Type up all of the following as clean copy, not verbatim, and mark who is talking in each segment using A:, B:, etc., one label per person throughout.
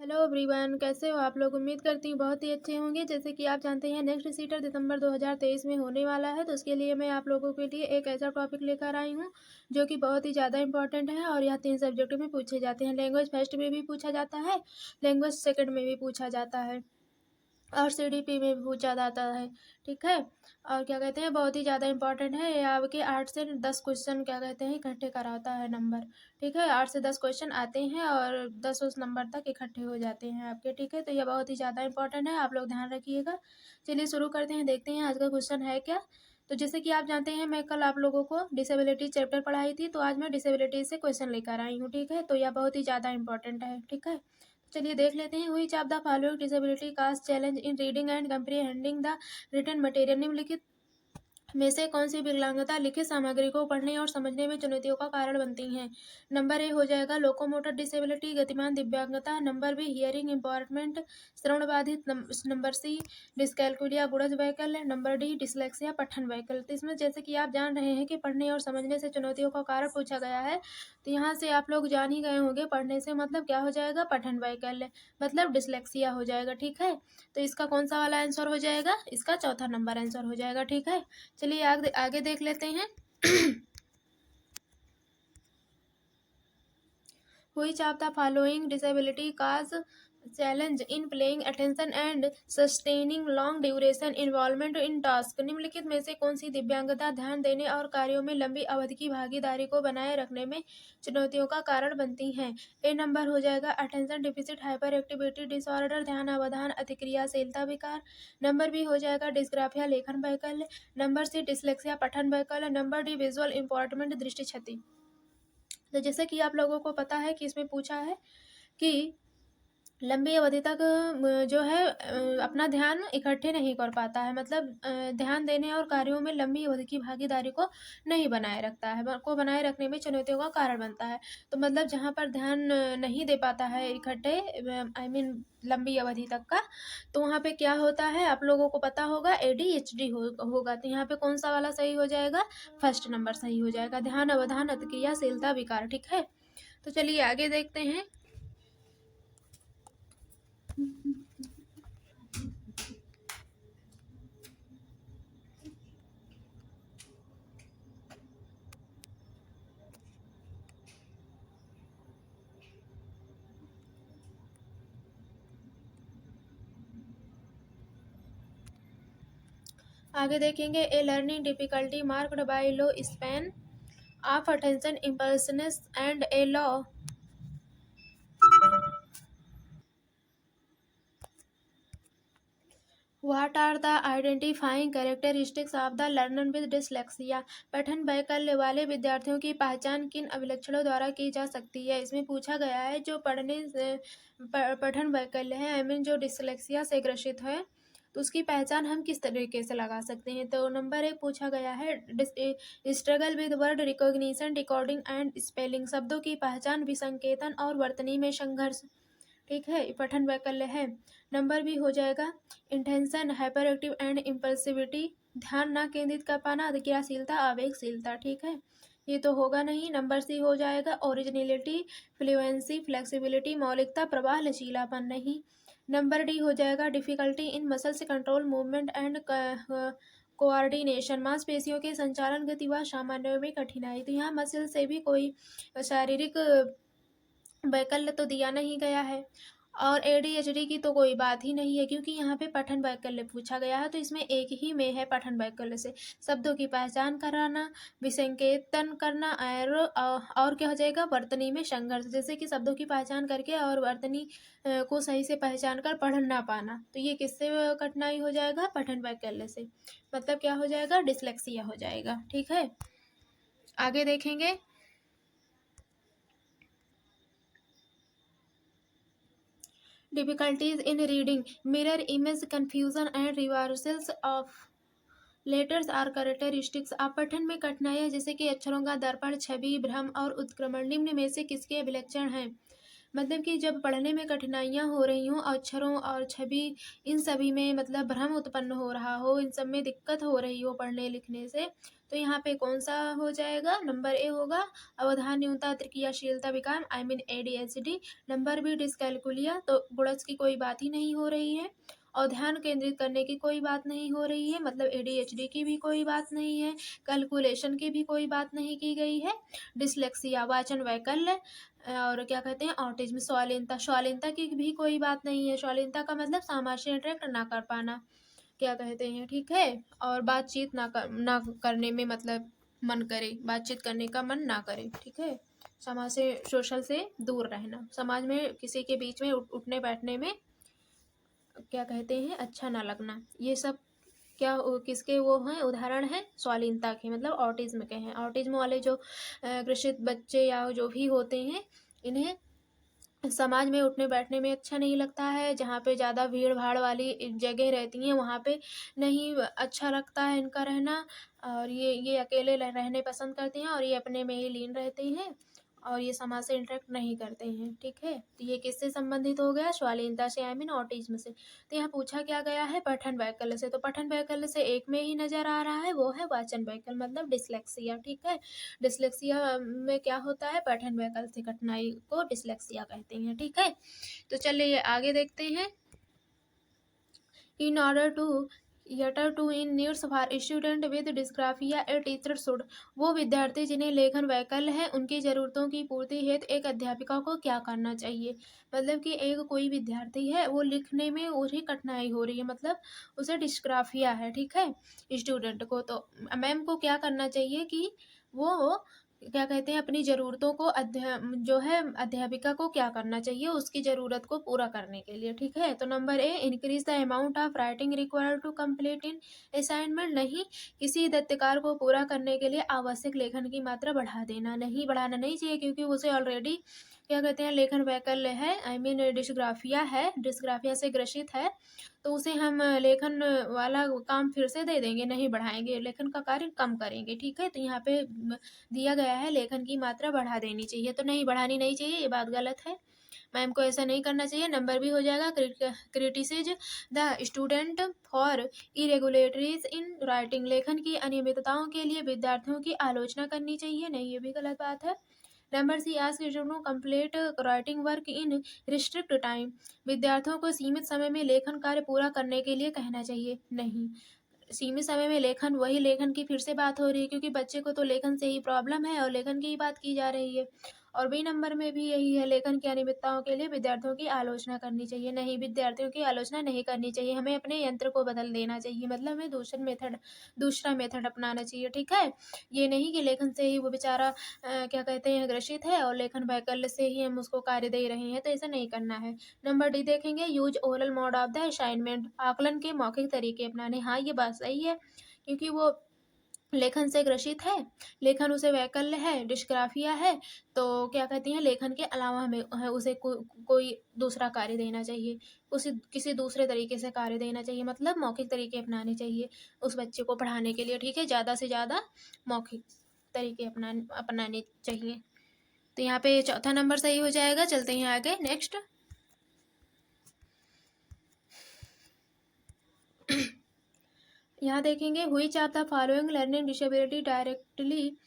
A: Hello everyone, कैसे हो आप लोग। उम्मीद करती हूँ बहुत ही अच्छे होंगे। जैसे कि आप जानते हैं नेक्स्ट सीटर दिसंबर 2023 में होने वाला है, तो उसके लिए मैं आप लोगों के लिए एक ऐसा टॉपिक लेकर आई हूँ जो कि बहुत ही ज़्यादा इंपॉर्टेंट है और यह 3 सब्जेक्ट में पूछे जाते हैं। लैंग्वेज फर्स्ट में भी पूछा जाता है, लैंग्वेज सेकंड में भी पूछा जाता है और सीडीपी में भी पूछा जाता है। ठीक है, और क्या कहते हैं बहुत ही ज़्यादा इंपॉर्टेंट है। ये आपके 8 से 10 क्वेश्चन क्या कहते हैं इकट्ठे कराता है नंबर। ठीक है, 8 से 10 क्वेश्चन आते हैं और 10 उस नंबर तक इकट्ठे हो जाते हैं आपके। ठीक है, तो यह बहुत ही ज़्यादा इंपॉर्टेंट है, आप लोग ध्यान रखिएगा। चलिए शुरू करते हैं, देखते हैं आज का क्वेश्चन है क्या। तो जैसे कि आप जानते हैं मैं कल आप लोगों को डिसेबिलिटी चैप्टर पढ़ाई थी, तो आज मैं डिसेबिलिटी से क्वेश्चन लेकर आई हूँ। ठीक है, तो यह बहुत ही ज़्यादा इंपॉर्टेंट है। ठीक है, चलिए देख लेते हैं। Which of the following disability cast challenge in reading and comprehending the written material. निम्नलिखित में से कौन सी विकलांगता लिखित सामग्री को पढ़ने और समझने में चुनौतियों का कारण बनती हैं। नंबर ए हो जाएगा लोकोमोटर डिसेबिलिटी, गतिमान दिव्यांगता। नंबर बी हियरिंग इम्पॉर्टमेंट, श्रवण बाधित। नंबर सी डिस्कैलकुलिया, गुणज वैकल्य। नंबर डी डिसलेक्सिया, पठन वैकल्य। तो इसमें जैसे कि आप जान रहे हैं कि पढ़ने और समझने से चुनौतियों का कारण पूछा गया है, तो यहाँ से आप लोग जान ही गए होंगे पढ़ने से मतलब क्या हो जाएगा, पठन वैकल्य मतलब डिसलेक्सिया हो जाएगा। ठीक है, तो इसका कौन सा वाला आंसर हो जाएगा, इसका चौथा नंबर आंसर हो जाएगा। ठीक है, चलिए आगे देख लेते हैं। Which of the following disability cause challenge in paying attention and sustaining long duration involvement in task। निम्नलिखित में से कौन सी दिव्यांगता ध्यान देने और कार्यों में लंबी अवधि की भागीदारी को बनाए रखने में चुनौतियों का कारण बनती हैं। ए नंबर हो जाएगा attention deficit hyper activity disorder, ध्यान अवधान अतिक्रियाशीलता विकार। नंबर बी हो जाएगा डिस्ग्राफिया, लेखन वैकल्य। नंबर सी डिसलेक्सिया, पठन वैकल्य। नंबर डी विजुअल इम्पॉर्टमेंट, दृष्टि क्षति। तो जैसे कि आप लोगों को पता है कि इसमें पूछा है कि लंबी अवधि तक जो है अपना ध्यान इकट्ठे नहीं कर पाता है, मतलब ध्यान देने और कार्यों में लंबी अवधि की भागीदारी को नहीं बनाए रखता है, को बनाए रखने में चुनौतियों का कारण बनता है। तो मतलब जहाँ पर ध्यान नहीं दे पाता है इकट्ठे, आई मीन लंबी अवधि तक का, तो वहाँ पे क्या होता है आप लोगों को पता होगा, ADHD होगा। तो यहाँ पे कौन सा वाला सही हो जाएगा, फर्स्ट नंबर सही हो जाएगा, ध्यान अवधान अतिक्रियाशीलता विकार। ठीक है, तो चलिए आगे देखते हैं। आगे देखेंगे। A learning difficulty marked by low span of attention, impulsivity and a low what are the identifying characteristics of the learner with dyslexia. पठन वैकल्य वाले विद्यार्थियों की पहचान किन अभिलक्षणों द्वारा की जा सकती है। इसमें पूछा गया है जो पठन वैकल्य है, आई मीन जो डिसलेक्सिया से ग्रसित है, तो उसकी पहचान हम किस तरीके से लगा सकते हैं। तो नंबर 1 पूछा गया है struggle with word recognition, decoding and spelling, शब्दों की पहचान, विसंकेतन और वर्तनी में संघर्ष। ठीक है, पठन वैकल्य है। नंबर भी हो जाएगा intention, hyper active and impulsivity, ध्यान ना केंद्रित कर पाना, क्रियाशीलता, आवेगशीलता। ठीक है, ये तो होगा नहीं। नंबर सी हो जाएगा ओरिजिनलिटी, फ्लुएंसी, फ्लेक्सिबिलिटी, मौलिकता, प्रवाह, लचीलापन। नहीं। नंबर डी हो जाएगा difficulty in muscles control, movement and coordination, मांसपेशियों के संचालन, गति व सामान्य में कठिनाई। तो यहाँ मसल से भी कोई शारीरिक वैकल्य तो दिया नहीं गया है, और ADHD की तो कोई बात ही नहीं है क्योंकि यहाँ पे पठन वैकल्य पूछा गया है। तो इसमें एक ही में है पठन वैकल्य से शब्दों की पहचान कराना, विसंकेतन करना और क्या हो जाएगा, वर्तनी में संघर्ष, जैसे कि शब्दों की पहचान करके और वर्तनी को सही से पहचान कर पढ़ ना पाना। तो ये किससे कठिनाई हो जाएगा, पठन वैकल्य से, मतलब क्या हो जाएगा, डिसलेक्सिया हो जाएगा। ठीक है, आगे देखेंगे। Difficulties in reading, mirror image confusion and reversals of letters are characteristics. पठन में कठिनाइयाँ जैसे कि अक्षरों का दर्पण, छवि भ्रम और उत्क्रमण निम्न में से किसके अभिलक्षण हैं। मतलब कि जब पढ़ने में कठिनाइयाँ हो रही हों, अक्षरों और छवि इन सभी में मतलब भ्रम उत्पन्न हो रहा हो, इन सब में दिक्कत हो रही हो पढ़ने लिखने से, तो यहाँ पे कौन-सा हो जाएगा? नंबर ए होगा अवधान न्यूनता, त्रिक्रियाशीलता विकार I mean ADHD. Number B dyscalculia, तो गुणज की कोई बात ही नहीं हो रही है। और ध्यान केंद्रित करने की कोई बात नहीं हो रही है, मतलब एडीएचडी की भी कोई बात नहीं है, कैलकुलेशन की भी कोई बात नहीं की गई है। डिसलेक्सिया वाचन वैकल्य और क्या कहते हैं ऑटिज्म, स्वालीनता की भी कोई बात नहीं है। स्वालीनता का मतलब सामाजिक से इंटरेक्ट ना कर पाना, क्या कहते हैं, ठीक है। और बातचीत ना करने में मतलब मन करे, बातचीत करने का मन ना करे, ठीक है। समाज से, सोशल से दूर रहना, समाज में किसी के बीच में उठने बैठने में क्या कहते हैं अच्छा ना लगना, ये सब क्या किसके वो हैं उदाहरण हैं? स्वालीनता के, मतलब ऑटिज्म के हैं। ऑटिज्म वाले जो ग्रसित बच्चे या जो भी होते हैं, इन्हें समाज में उठने बैठने में अच्छा नहीं लगता है। जहाँ पे ज़्यादा भीड़ भाड़ वाली जगह रहती हैं वहाँ पे नहीं अच्छा लगता है इनका रहना। और ये अकेले रहने पसंद करते हैं और ये अपने में ही लीन रहते हैं और ये समाज से इंटरेक्ट नहीं करते हैं, ठीक है। तो ये किससे संबंधित हो गया? स्वालीनता से, आई मीन ऑटिज्म से। तो यहाँ पूछा क्या गया है? पठन वैकल्य से। तो पठन वैकल्य से एक में ही नजर आ रहा है, वो है वाचन वैकल्य मतलब डिसलेक्सिया, ठीक है। डिसलेक्सिया में क्या होता है? पठन वैकल्य से कठिनाई को डिसलेक्सिया कहते हैं, ठीक है। तो चलिए आगे देखते हैं। In order to cater to in needs for student with dysgraphia a teacher should, वो विद्यार्थी जिन्हें लेखन वैकल्य है उनकी ज़रूरतों की पूर्ति हेतु एक अध्यापिका को क्या करना चाहिए? मतलब कि एक कोई विद्यार्थी है, वो लिखने में उसे कठिनाई हो रही है, मतलब उसे डिस्ग्राफिया है, ठीक है, स्टूडेंट को। तो मैम को क्या करना चाहिए कि वो क्या कहते हैं अपनी ज़रूरतों को जो है अध्यापिका को क्या करना चाहिए उसकी ज़रूरत को पूरा करने के लिए, ठीक है। तो number A increase the amount of writing required to complete in assignment, नहीं किसी दत्तकार को पूरा करने के लिए आवश्यक लेखन की मात्रा बढ़ा देना, नहीं बढ़ाना नहीं चाहिए क्योंकि उसे ऑलरेडी क्या कहते हैं लेखन वैकल्य है, आई मीन डिस्ग्राफिया है, डिस्ग्राफिया से ग्रसित है। तो उसे हम लेखन वाला काम फिर से दे देंगे, नहीं बढ़ाएंगे, लेखन का कार्य कम करेंगे, ठीक है। तो यहाँ पे दिया गया है लेखन की मात्रा बढ़ा देनी चाहिए, तो नहीं बढ़ानी नहीं चाहिए, ये बात गलत है। मैम को ऐसा नहीं करना चाहिए। नंबर भी हो जाएगा criticise the student for irregularities in writing, लेखन की अनियमितताओं के लिए विद्यार्थियों की आलोचना करनी चाहिए, नहीं ये भी गलत बात है। Number C ask student complete writing work in restrict time, विद्यार्थियों को सीमित समय में लेखन कार्य पूरा करने के लिए कहना चाहिए, नहीं सीमित समय में लेखन, वही लेखन की फिर से बात हो रही है क्योंकि बच्चे को तो लेखन से ही प्रॉब्लम है और लेखन की ही बात की जा रही है। और बी नंबर में भी यही है, लेखन की अनियमितताओं के लिए विद्यार्थियों की आलोचना करनी चाहिए, नहीं विद्यार्थियों की आलोचना नहीं करनी चाहिए, हमें अपने यंत्र को बदल देना चाहिए, मतलब हमें दूसरा मेथड अपनाना चाहिए, ठीक है। ये नहीं कि लेखन से ही वो बेचारा क्या कहते हैं ग्रसित है और लेखन वैकल्य से ही हम उसको कार्य दे रहे हैं, तो ऐसा नहीं करना है। नंबर डी देखेंगे, use oral mode of the assignment, आकलन के मौखिक तरीके अपनाने, हाँ ये बात सही है क्योंकि वो लेखन से ग्रसित है, लेखन उसे वैकल्य है, डिस्ग्राफिया है, तो क्या कहती हैं लेखन के अलावा हमें उसे कोई दूसरा कार्य देना चाहिए, उसे किसी दूसरे तरीके से कार्य देना चाहिए, मतलब मौखिक तरीके अपनाने चाहिए उस बच्चे को पढ़ाने के लिए, ठीक है। ज़्यादा से ज़्यादा मौखिक तरीके अपनाने चाहिए। तो यहाँ पे चौथा नंबर सही हो जाएगा। चलते हैं आगे नेक्स्ट। यहाँ देखेंगे which of the following learning disability directly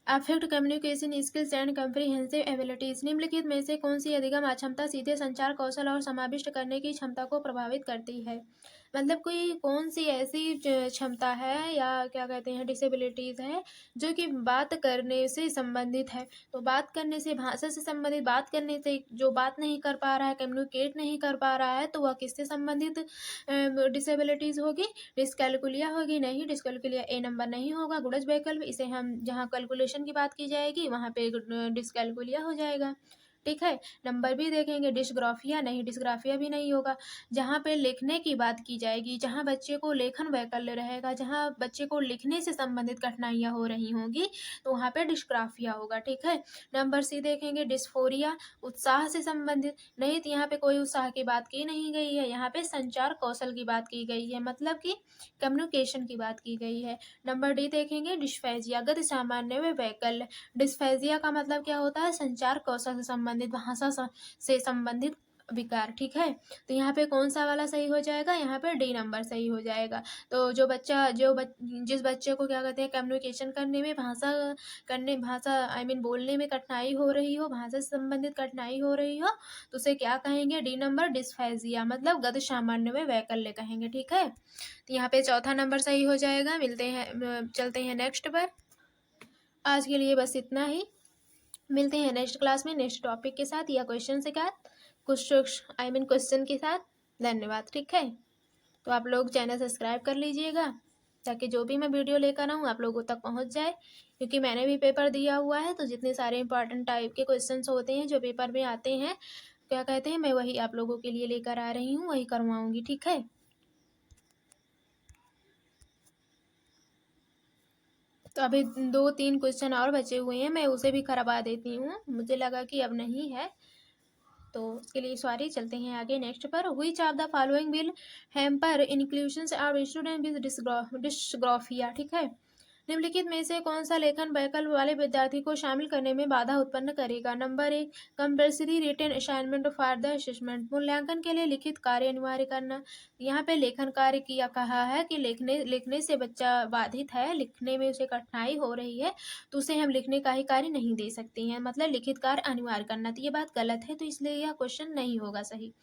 A: affect communication skills and comprehensive abilities, निम्नलिखित में से कौन सी अधिगम अक्षमता सीधे संचार कौशल और समाविष्ट करने की क्षमता को प्रभावित करती है? मतलब कोई कौन सी ऐसी क्षमता है या क्या कहते हैं डिसेबिलिटीज है जो कि बात करने से संबंधित है। तो बात करने से, भाषा से संबंधित, बात करने से जो बात नहीं कर पा रहा है, कम्युनिकेट नहीं कर पा रहा है, तो वह किससे संबंधित डिसेबिलिटीज होगी? डिस्कैल्कुलिया होगी, नहीं डिस्कैल्कुलिया ए नंबर नहीं होगा, गुणज वैकल्प, इसे हम जहाँ कैलकुलेशन की बात की जाएगी वहाँ पे डिस्कैल्कुलिया हो जाएगा, ठीक है। नंबर भी देखेंगे डिस्ग्राफिया, नहीं डिस्ग्राफिया भी नहीं होगा। जहाँ पे लिखने की बात की जाएगी, जहाँ बच्चे को लेखन वैकल्य रहेगा, जहाँ बच्चे को लिखने से संबंधित कठिनाइयाँ हो रही होंगी, तो वहाँ पे डिस्ग्राफिया होगा, ठीक है। नंबर सी देखेंगे डिस्फोरिया, उत्साह से संबंधित, नहीं तो यहाँ पे कोई उत्साह की बात की नहीं गई है, यहाँ पे संचार कौशल की बात की गई है, मतलब कि कम्युनिकेशन की बात की गई है। नंबर डी देखेंगे डिस्फेजिया, गति सामान्य में वैकल्य, डिस्फेजिया का मतलब क्या होता है? संचार कौशल से संबंधित संबंधित, भाषा से संबंधित विकार। ठीक है, तो यहाँ पे कौन सा वाला सही हो जाएगा, यहाँ पे डी नंबर सही हो जाएगा। तो जिस बच्चे को क्या कहते हैं, कम्युनिकेशन करने में, भाषा बोलने में कठिनाई हो रही हो, भाषा से संबंधित कठिनाई हो रही हो, तो उसे क्या कहेंगे, डी नंबर डिस्फेजिया, मतलब गद सामान्य में वैकल्य कहेंगे। ठीक है, तो यहाँ पे चौथा नंबर सही हो जाएगा। चलते हैं नेक्स्ट पर। आज के लिए बस इतना ही, मिलते हैं नेक्स्ट क्लास में नेक्स्ट टॉपिक के साथ या क्वेश्चन के साथ, क्वेश्चन के साथ। धन्यवाद। ठीक है, तो आप लोग चैनल सब्सक्राइब कर लीजिएगा ताकि जो भी मैं वीडियो लेकर आऊँ आप लोगों तक पहुँच जाए, क्योंकि मैंने भी पेपर दिया हुआ है, तो जितने सारे इंपॉर्टेंट टाइप के क्वेश्चंस होते हैं जो पेपर में आते हैं, क्या कहते हैं, मैं वही आप लोगों के लिए लेकर आ रही हूँ, वही करवाऊँगी। ठीक है, तो अभी 2-3 क्वेश्चन और बचे हुए हैं, मैं उसे भी करवा देती हूँ, मुझे लगा कि अब नहीं है, तो उसके लिए सॉरी। चलते हैं आगे नेक्स्ट पर। Which of the following will hamper inclusion of student with dysgraphia. ठीक है, निम्नलिखित में से कौन सा लेखन वैकल्प वाले विद्यार्थी को शामिल करने में बाधा उत्पन्न करेगा। Number 1, compulsory written assignment for the assessment, मूल्यांकन के लिए लिखित कार्य अनिवार्य करना। यहाँ पे लेखन कार्य किया कहा है कि लिखने से बच्चा बाधित है, लिखने में उसे कठिनाई हो रही है, तो उसे हम लिखने का ही कार्य नहीं दे सकते हैं, मतलब लिखित कार्य अनिवार्य करना। तो ये बात गलत है, तो इसलिए यह क्वेश्चन नहीं होगा सही।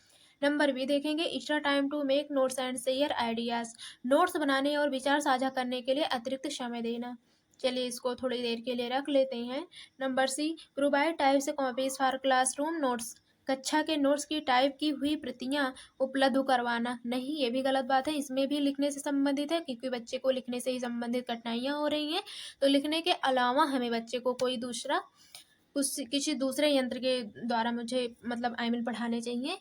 A: नंबर बी देखेंगे, extra time to make notes and share ideas, notes बनाने और विचार साझा करने के लिए अतिरिक्त समय देना। चलिए इसको थोड़ी देर के लिए रख लेते हैं। Number C, provide types copies for classroom notes, कक्षा के नोट्स की टाइप की हुई प्रतियां उपलब्ध करवाना। नहीं, ये भी गलत बात है, इसमें भी लिखने से संबंधित है, क्योंकि बच्चे को लिखने से ही संबंधित कठिनाइयां हो रही हैं, तो लिखने के अलावा हमें बच्चे को कोई दूसरा किसी दूसरे यंत्र के द्वारा मुझे पढ़ाने चाहिए।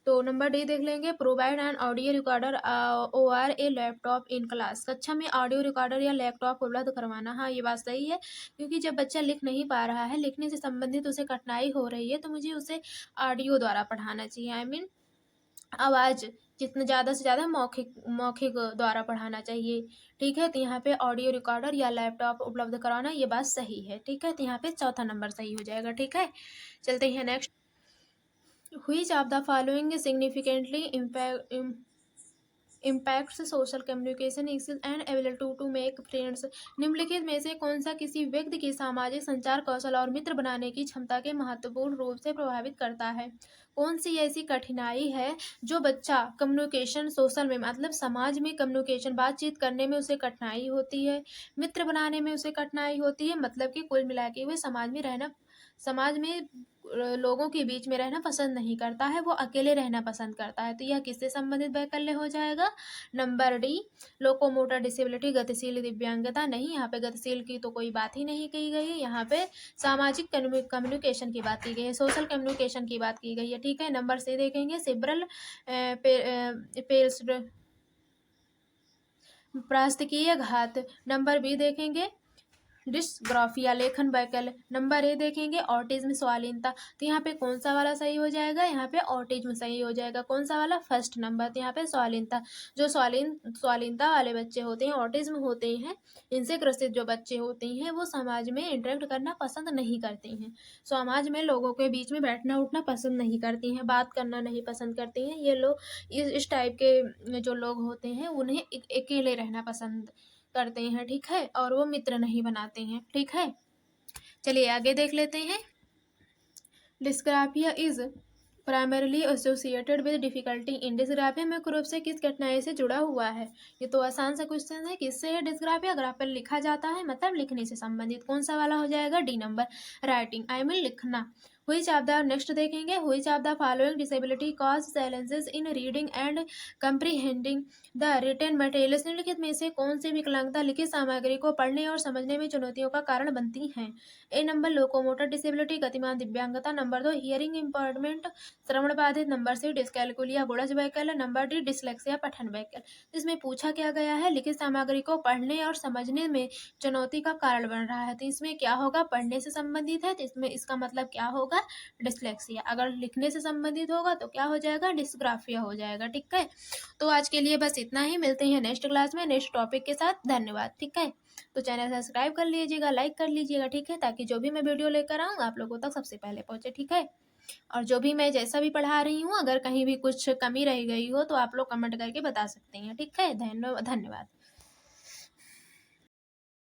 A: तो नंबर डी देख लेंगे, प्रोवाइड एन ऑडियो रिकॉर्डर और ए लैपटॉप इन क्लास, कक्षा में ऑडियो रिकॉर्डर या लैपटॉप उपलब्ध करवाना। हाँ, ये बात सही है, क्योंकि जब बच्चा लिख नहीं पा रहा है, लिखने से संबंधित उसे कठिनाई हो रही है, तो मुझे उसे ऑडियो द्वारा पढ़ाना चाहिए, आवाज़ जितना ज़्यादा से ज़्यादा मौखिक द्वारा पढ़ाना चाहिए। ठीक है, तो यहाँ पे ऑडियो रिकॉर्डर या लैपटॉप उपलब्ध कराना, ये बात सही है। ठीक है, तो यहाँ पे चौथा नंबर सही हो जाएगा। ठीक है, चलते हैं next. Which of the following significantly impacts social communication skills and ability to make friends? निम्नलिखित में से कौन सा किसी व्यक्ति की सामाजिक संचार कौशल और मित्र बनाने की क्षमता के महत्वपूर्ण रूप से प्रभावित करता है? कौन सी ऐसी कठिनाई है जो बच्चा कम्युनिकेशन सोशल में, मतलब समाज में कम्युनिकेशन बातचीत करने में उसे कठिनाई होती है, मित्र बनाने में उसे कठिनाई होती है, मतलब कि कुल मिला के हुए समाज में लोगों के बीच में रहना पसंद नहीं करता है, वो अकेले रहना पसंद करता है। तो यह किससे संबंधित वैकल्य हो जाएगा? नंबर डी, लोकोमोटर डिसेबिलिटी, गतिशील दिव्यांगता। नहीं, यहाँ पे गतिशील की तो कोई बात ही नहीं की गई है, यहाँ पे सामाजिक कम्युनिकेशन की बात की गई है, सोशल कम्युनिकेशन की बात की गई है। ठीक है, नंबर सी देखेंगे, सिब्रल प्रास्तिकीय घात। नंबर बी देखेंगे, डिस्ग्राफिया लेखन वैकल्य। नंबर ए देखेंगे, ऑटिज्म स्वालीनता। तो यहाँ पे कौन सा वाला सही हो जाएगा? यहाँ पे ऑटिज्म सही हो जाएगा। कौन सा वाला? First number. तो यहाँ पे स्वालीनता, जो स्वालीनता वाले बच्चे होते हैं, ऑटिज्म होते हैं, इनसे ग्रसित जो बच्चे होते हैं, वो समाज में इंटरेक्ट करना पसंद नहीं करते हैं, समाज में लोगों के बीच में बैठना उठना पसंद नहीं करते हैं, बात करना नहीं पसंद करते हैं। ये लोग इस टाइप के जो लोग होते हैं, उन्हें अकेले रहना पसंद करते हैं। ठीक है, और वो मित्र नहीं बनाते हैं। ठीक है, चलिए आगे देख लेते हैं। Dysgraphia is primarily associated with difficulty in, dysgraphia मुख्य रूप से किस कठिनाई से जुड़ा हुआ है? ये तो आसान सा क्वेश्चन है। किससे है डिस्ग्राफिया? ग्राफिया लिखा जाता है, मतलब लिखने से संबंधित। कौन सा वाला हो जाएगा? डी नंबर, राइटिंग, लिखना। Which of the नेक्स्ट देखेंगे, which of the following disability cause challenges in reading and comprehending the written materials? निम्नलिखित में से कौन सी विकलांगता लिखित सामग्री को पढ़ने और समझने में चुनौतियों का कारण बनती हैं? ए नंबर, लोकोमोटर डिसेबिलिटी, गतिमान दिव्यांगता। नंबर 2, हियरिंग इम्पॉर्टमेंट, श्रवण बाधित। नंबर सी, डिस्कैलकुलिया, गुणज वैकल्य। नंबर डी, डिसलेक्सिया, पठन वैकल्य। इसमें पूछा क्या गया है? लिखित सामग्री को पढ़ने और समझने में चुनौती का कारण बन रहा है, तो इसमें क्या होगा? पढ़ने से संबंधित है, तो इसमें इसका मतलब क्या होगा? जाएगा डिसलेक्सिया, अगर लिखने से संबंधित होगा तो क्या हो जाएगा डिस्ग्राफिया हो जाएगा। ठीक है, तो आज के लिए बस इतना ही, मिलते हैं नेक्स्ट क्लास में नेक्स्ट टॉपिक के साथ। धन्यवाद। ठीक है, तो चैनल सब्सक्राइब कर लीजिएगा, लाइक कर लीजिएगा। ठीक है, ताकि जो भी मैं वीडियो लेकर आऊँ आप लोगों तक सबसे पहले पहुँचे। ठीक है, और जो भी मैं जैसा भी पढ़ा रही हूँ, अगर कहीं भी कुछ कमी रह गई हो तो आप लोग कमेंट करके बता सकते हैं। ठीक है, धन्यवाद।